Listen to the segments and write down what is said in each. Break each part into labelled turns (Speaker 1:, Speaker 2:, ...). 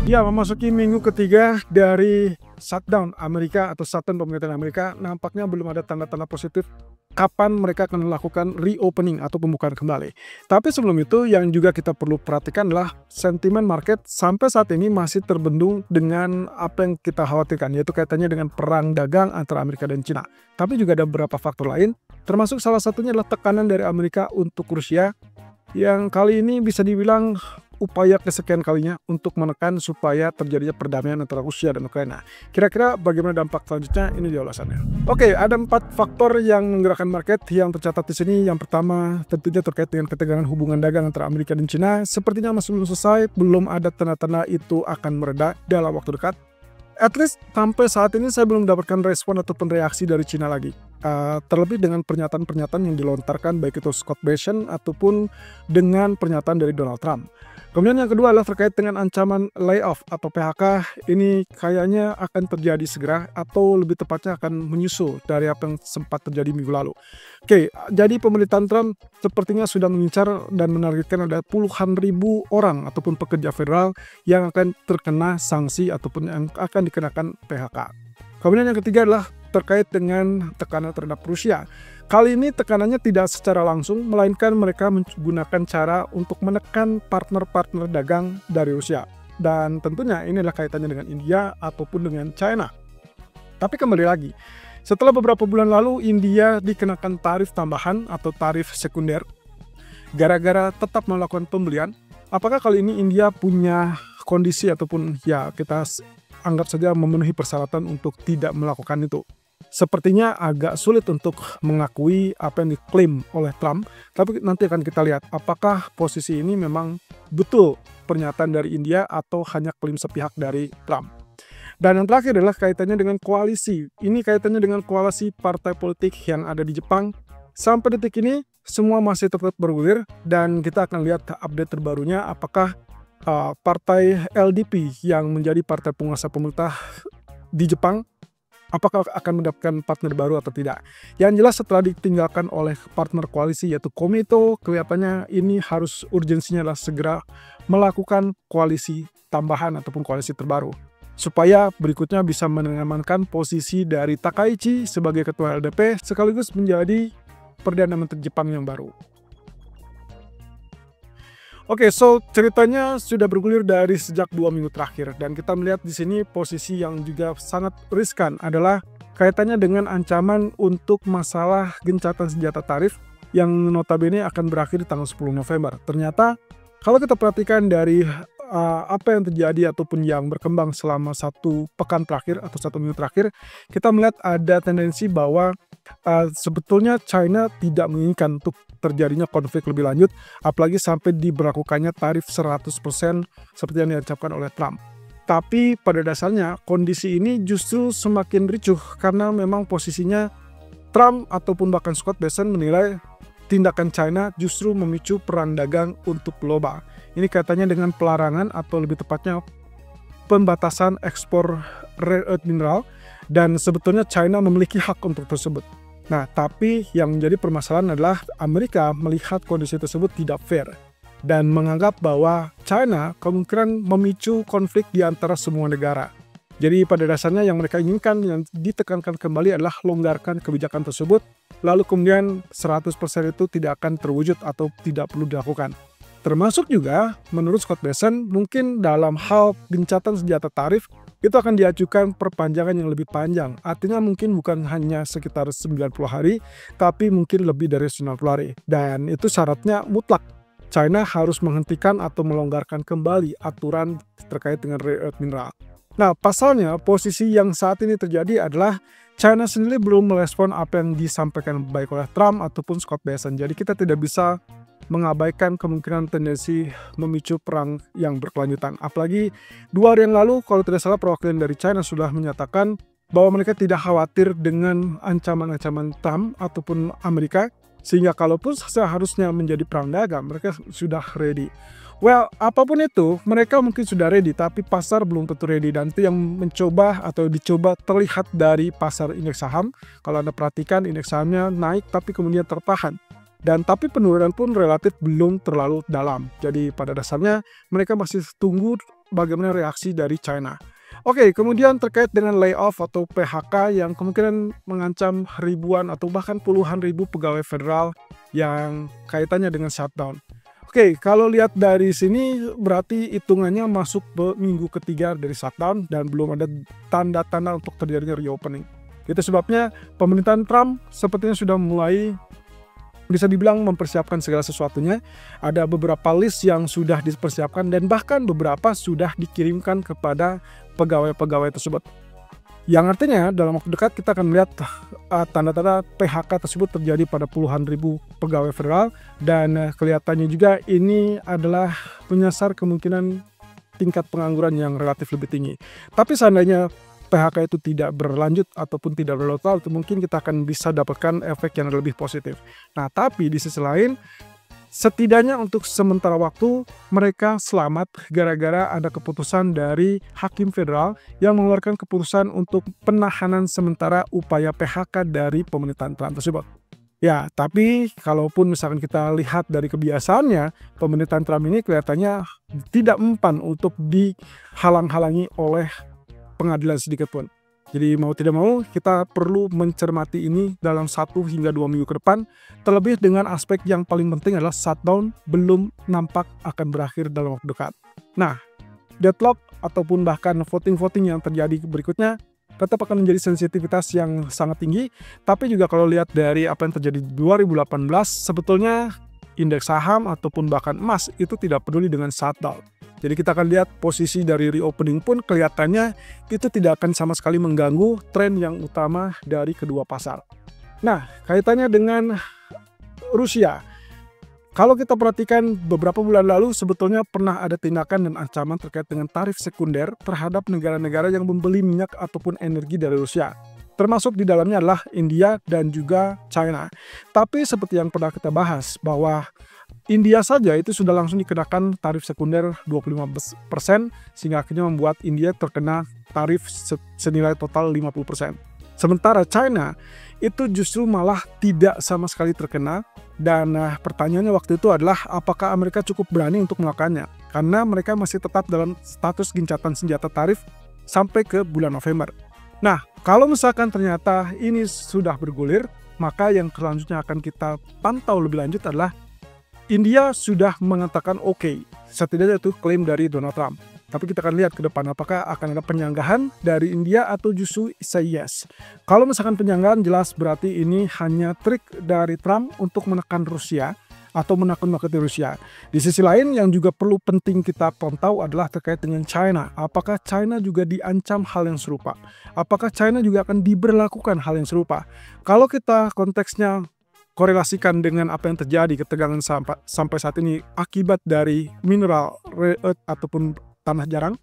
Speaker 1: Ya, memasuki minggu ketiga dari shutdown Amerika atau shutdown pemerintahan Amerika, nampaknya belum ada tanda-tanda positif kapan mereka akan melakukan reopening atau pembukaan kembali. Tapi sebelum itu, yang juga kita perlu perhatikan adalah sentimen market sampai saat ini masih terbendung dengan apa yang kita khawatirkan, yaitu kaitannya dengan perang dagang antara Amerika dan Cina. Tapi juga ada beberapa faktor lain, termasuk salah satunya adalah tekanan dari Amerika untuk Rusia yang kali ini bisa dibilang upaya kesekian kalinya untuk menekan supaya terjadinya perdamaian antara Rusia dan Ukraina. Kira-kira bagaimana dampak selanjutnya? Ini dia ulasannya. Oke, ada 4 faktor yang menggerakkan market yang tercatat di sini. Yang pertama tentunya terkait dengan ketegangan hubungan dagang antara Amerika dan Cina. Sepertinya masih belum selesai, belum ada tanda-tanda itu akan mereda dalam waktu dekat. At least sampai saat ini saya belum mendapatkan respon ataupun reaksi dari Cina lagi. Terlebih dengan pernyataan-pernyataan yang dilontarkan baik itu Scott Bessent ataupun dengan pernyataan dari Donald Trump. Kemudian yang kedua adalah terkait dengan ancaman layoff atau PHK. Ini kayaknya akan terjadi segera atau lebih tepatnya akan menyusul dari apa yang sempat terjadi minggu lalu. Oke, jadi pemerintahan Trump sepertinya sudah mengincar dan menargetkan ada puluhan ribu orang ataupun pekerja federal yang akan terkena sanksi ataupun yang akan dikenakan PHK. Kemudian yang ketiga adalah terkait dengan tekanan terhadap Rusia. Kali ini tekanannya tidak secara langsung, melainkan mereka menggunakan cara untuk menekan partner-partner dagang dari Rusia. Dan tentunya ini adalah kaitannya dengan India ataupun dengan China. Tapi kembali lagi, setelah beberapa bulan lalu India dikenakan tarif tambahan atau tarif sekunder gara-gara tetap melakukan pembelian. Apakah kali ini India punya kondisi ataupun ya kita anggap saja memenuhi persyaratan untuk tidak melakukan itu? Sepertinya agak sulit untuk mengakui apa yang diklaim oleh Trump, tapi nanti akan kita lihat apakah posisi ini memang betul pernyataan dari India atau hanya klaim sepihak dari Trump. Dan yang terakhir adalah kaitannya dengan koalisi. Ini kaitannya dengan koalisi partai politik yang ada di Jepang. Sampai detik ini semua masih tetap bergulir dan kita akan lihat update terbarunya apakah partai LDP yang menjadi partai penguasa pemerintah di Jepang apakah akan mendapatkan partner baru atau tidak. Yang jelas setelah ditinggalkan oleh partner koalisi yaitu Komeito, kelihatannya ini harus urgensinya adalah segera melakukan koalisi tambahan ataupun koalisi terbaru. Supaya berikutnya bisa mengamankan posisi dari Takaichi sebagai ketua LDP sekaligus menjadi Perdana Menteri Jepang yang baru. Oke, so ceritanya sudah bergulir dari sejak 2 minggu terakhir dan kita melihat di sini posisi yang juga sangat riskan adalah kaitannya dengan ancaman untuk masalah gencatan senjata tarif yang notabene akan berakhir di tanggal 10 November. Ternyata kalau kita perhatikan dari apa yang terjadi ataupun yang berkembang selama 1 pekan terakhir atau 1 minggu terakhir, kita melihat ada tendensi bahwa sebetulnya China tidak menginginkan untuk terjadinya konflik lebih lanjut, apalagi sampai diberlakukannya tarif 100% seperti yang diucapkan oleh Trump. Tapi pada dasarnya kondisi ini justru semakin ricuh karena memang posisinya Trump ataupun bahkan Scott Bessent menilai tindakan China justru memicu perang dagang untuk global. Ini katanya dengan pelarangan atau lebih tepatnya pembatasan ekspor rare earth mineral dan sebetulnya China memiliki hak untuk tersebut. Nah, tapi yang menjadi permasalahan adalah Amerika melihat kondisi tersebut tidak fair dan menganggap bahwa China kemungkinan memicu konflik di antara semua negara. Jadi pada dasarnya yang mereka inginkan yang ditekankan kembali adalah longgarkan kebijakan tersebut, lalu kemudian 100% itu tidak akan terwujud atau tidak perlu dilakukan. Termasuk juga menurut Scott Bessent mungkin dalam hal gencatan senjata tarif itu akan diajukan perpanjangan yang lebih panjang. Artinya mungkin bukan hanya sekitar 90 hari, tapi mungkin lebih dari 90 hari. Dan itu syaratnya mutlak. China harus menghentikan atau melonggarkan kembali aturan terkait dengan rare earth mineral. Nah, pasalnya posisi yang saat ini terjadi adalah China sendiri belum merespon apa yang disampaikan baik oleh Trump ataupun Scott Bessent. Jadi kita tidak bisa mengabaikan kemungkinan tendensi memicu perang yang berkelanjutan. Apalagi 2 hari yang lalu, kalau tidak salah perwakilan dari China sudah menyatakan bahwa mereka tidak khawatir dengan ancaman-ancaman Trump ataupun Amerika, sehingga kalaupun seharusnya menjadi perang dagang, mereka sudah ready. Well, apapun itu, mereka mungkin sudah ready, tapi pasar belum tentu ready. Dan itu yang mencoba atau dicoba terlihat dari pasar indeks saham. Kalau Anda perhatikan, indeks sahamnya naik, tapi kemudian tertahan. Dan tapi penurunan pun relatif belum terlalu dalam. Jadi pada dasarnya mereka masih tunggu bagaimana reaksi dari China. Oke, kemudian terkait dengan layoff atau PHK yang kemungkinan mengancam ribuan atau bahkan puluhan ribu pegawai federal yang kaitannya dengan shutdown. Oke, kalau lihat dari sini berarti hitungannya masuk ke minggu ketiga dari shutdown dan belum ada tanda-tanda untuk terjadinya reopening. Itu sebabnya pemerintahan Trump sepertinya sudah mulai bisa dibilang mempersiapkan segala sesuatunya. Ada beberapa list yang sudah dipersiapkan dan bahkan beberapa sudah dikirimkan kepada pegawai-pegawai tersebut. Yang artinya dalam waktu dekat kita akan melihat tanda-tanda PHK tersebut terjadi pada puluhan ribu pegawai federal dan kelihatannya juga ini adalah menyasar kemungkinan tingkat pengangguran yang relatif lebih tinggi. Tapi seandainya PHK itu tidak berlanjut ataupun tidak berlalu, itu mungkin kita akan bisa dapatkan efek yang lebih positif. Nah, tapi di sisi lain, setidaknya untuk sementara waktu mereka selamat gara-gara ada keputusan dari Hakim Federal yang mengeluarkan keputusan untuk penahanan sementara upaya PHK dari pemerintahan Trump tersebut. Ya, tapi kalaupun misalkan kita lihat dari kebiasaannya, pemerintahan Trump ini kelihatannya tidak mempan untuk dihalang-halangi oleh pengadilan sedikit pun. Jadi mau tidak mau kita perlu mencermati ini dalam 1 hingga 2 minggu ke depan. Terlebih dengan aspek yang paling penting adalah shutdown belum nampak akan berakhir dalam waktu dekat. Nah, deadlock ataupun bahkan voting-voting yang terjadi berikutnya tetap akan menjadi sensitivitas yang sangat tinggi. Tapi juga kalau lihat dari apa yang terjadi di 2018, sebetulnya indeks saham ataupun bahkan emas itu tidak peduli dengan shutdown. Jadi kita akan lihat posisi dari reopening pun kelihatannya itu tidak akan sama sekali mengganggu tren yang utama dari kedua pasar. Nah, kaitannya dengan Rusia. Kalau kita perhatikan beberapa bulan lalu sebetulnya pernah ada tindakan dan ancaman terkait dengan tarif sekunder terhadap negara-negara yang membeli minyak ataupun energi dari Rusia. Termasuk di dalamnya adalah India dan juga China. Tapi seperti yang pernah kita bahas bahwa India saja itu sudah langsung dikenakan tarif sekunder 25% sehingga akhirnya membuat India terkena tarif senilai total 50%. Sementara China itu justru malah tidak sama sekali terkena dan pertanyaannya waktu itu adalah apakah Amerika cukup berani untuk melakukannya karena mereka masih tetap dalam status gencatan senjata tarif sampai ke bulan November. Nah, kalau misalkan ternyata ini sudah bergulir, maka yang selanjutnya akan kita pantau lebih lanjut adalah India sudah mengatakan oke, setidaknya itu klaim dari Donald Trump. Tapi kita akan lihat ke depan apakah akan ada penyanggahan dari India atau justru say yes. Kalau misalkan penyanggahan jelas berarti ini hanya trik dari Trump untuk menekan Rusia atau menakut-nakuti Rusia. Di sisi lain yang juga perlu penting kita pantau adalah terkait dengan China. Apakah China juga diancam hal yang serupa? Apakah China juga akan diberlakukan hal yang serupa? Kalau kita konteksnya korelasikan dengan apa yang terjadi ketegangan sampai saat ini akibat dari mineral rare earth ataupun tanah jarang,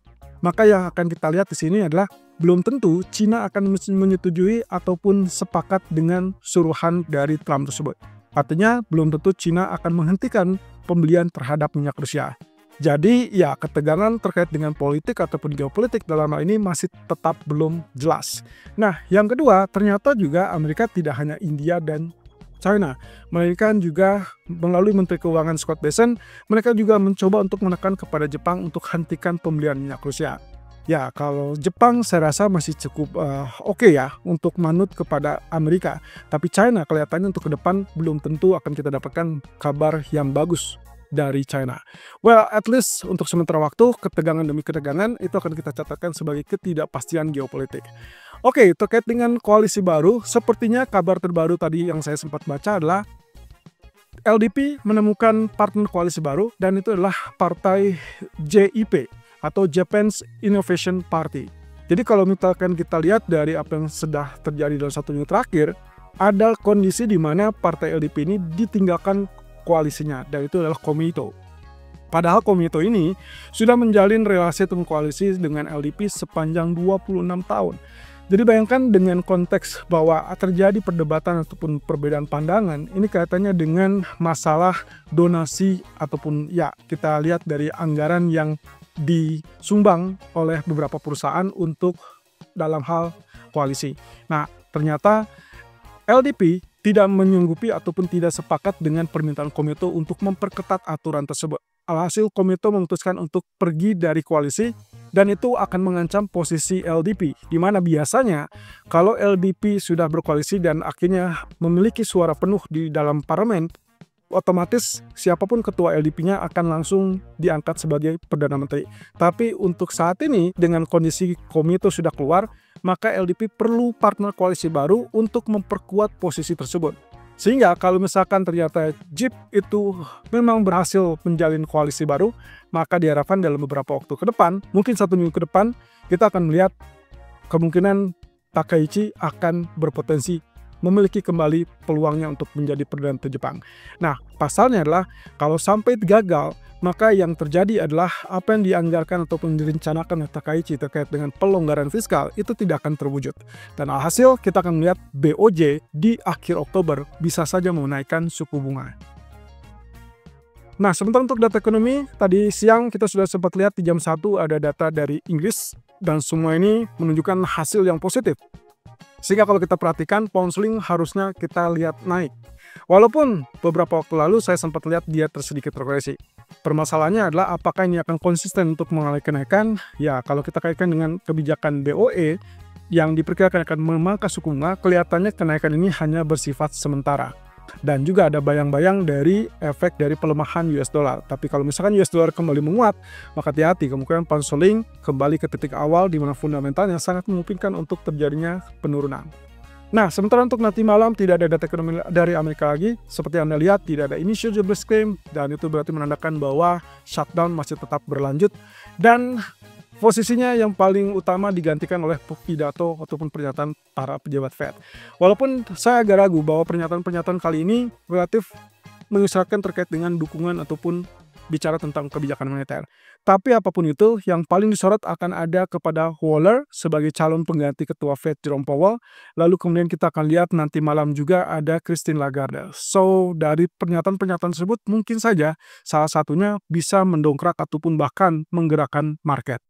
Speaker 1: maka yang akan kita lihat di sini adalah belum tentu China akan menyetujui ataupun sepakat dengan suruhan dari Trump tersebut. Artinya belum tentu China akan menghentikan pembelian terhadap minyak Rusia. Jadi ya ketegangan terkait dengan politik ataupun geopolitik dalam hal ini masih tetap belum jelas. Nah yang kedua ternyata juga Amerika tidak hanya India dan China, melainkan juga melalui Menteri Keuangan Scott Bessent, mereka juga mencoba untuk menekan kepada Jepang untuk hentikan pembelian minyak Rusia. Ya, kalau Jepang saya rasa masih cukup oke ya untuk manut kepada Amerika. Tapi China kelihatannya untuk ke depan belum tentu akan kita dapatkan kabar yang bagus dari China. Well, at least untuk sementara waktu, ketegangan demi ketegangan itu akan kita catatkan sebagai ketidakpastian geopolitik. Oke, terkait dengan koalisi baru, sepertinya kabar terbaru tadi yang saya sempat baca adalah LDP menemukan partner koalisi baru dan itu adalah partai JIP atau Japan's Innovation Party. Jadi kalau misalkan kita lihat dari apa yang sudah terjadi dalam 1 minggu terakhir, ada kondisi di mana partai LDP ini ditinggalkan koalisinya dan itu adalah Komeito. Padahal Komeito ini sudah menjalin relasi atau koalisi dengan LDP sepanjang 26 tahun. Jadi bayangkan dengan konteks bahwa terjadi perdebatan ataupun perbedaan pandangan, ini kaitannya dengan masalah donasi ataupun ya kita lihat dari anggaran yang disumbang oleh beberapa perusahaan untuk dalam hal koalisi. Nah, ternyata LDP tidak menyanggupi ataupun tidak sepakat dengan permintaan Komeito untuk memperketat aturan tersebut. Alhasil Komeito memutuskan untuk pergi dari koalisi dan itu akan mengancam posisi LDP, di mana biasanya kalau LDP sudah berkoalisi dan akhirnya memiliki suara penuh di dalam parlemen, otomatis siapapun ketua LDP-nya akan langsung diangkat sebagai Perdana Menteri. Tapi untuk saat ini, dengan kondisi Komeito sudah keluar, maka LDP perlu partner koalisi baru untuk memperkuat posisi tersebut. Sehingga kalau misalkan ternyata JIP itu memang berhasil menjalin koalisi baru, maka diharapkan dalam beberapa waktu ke depan, mungkin 1 minggu ke depan, kita akan melihat kemungkinan Takaichi akan berpotensi memiliki kembali peluangnya untuk menjadi Perdana Menteri Jepang. Nah, pasalnya adalah kalau sampai gagal, maka yang terjadi adalah apa yang dianggarkan ataupun direncanakan oleh Takaichi terkait dengan pelonggaran fiskal itu tidak akan terwujud. Dan alhasil kita akan melihat BOJ di akhir Oktober bisa saja menaikkan suku bunga. Nah, sementara untuk data ekonomi, tadi siang kita sudah sempat lihat di jam 1 ada data dari Inggris dan semua ini menunjukkan hasil yang positif. Sehingga kalau kita perhatikan, pound sterling harusnya kita lihat naik. Walaupun beberapa waktu lalu saya sempat lihat dia sedikit terkoreksi. Permasalahannya adalah apakah ini akan konsisten untuk mengalami kenaikan? Ya, kalau kita kaitkan dengan kebijakan BOE yang diperkirakan akan memangkas suku bunga, kelihatannya kenaikan ini hanya bersifat sementara. Dan juga ada bayang-bayang dari efek dari pelemahan US dollar. Tapi kalau misalkan US dollar kembali menguat, maka hati-hati kemungkinan pound sterling kembali ke titik awal di mana fundamentalnya sangat memungkinkan untuk terjadinya penurunan. Nah, sementara untuk nanti malam tidak ada data ekonomi dari Amerika lagi. Seperti Anda lihat, tidak ada initial jobless claim, dan itu berarti menandakan bahwa shutdown masih tetap berlanjut. Dan posisinya yang paling utama digantikan oleh pidato ataupun pernyataan para pejabat Fed. Walaupun saya agak ragu bahwa pernyataan-pernyataan kali ini relatif mengisyaratkan terkait dengan dukungan ataupun bicara tentang kebijakan moneter. Tapi apapun itu, yang paling disorot akan ada kepada Waller sebagai calon pengganti ketua Fed Jerome Powell. Lalu kemudian kita akan lihat nanti malam juga ada Christine Lagarde. So, dari pernyataan-pernyataan tersebut mungkin saja salah satunya bisa mendongkrak ataupun bahkan menggerakkan market.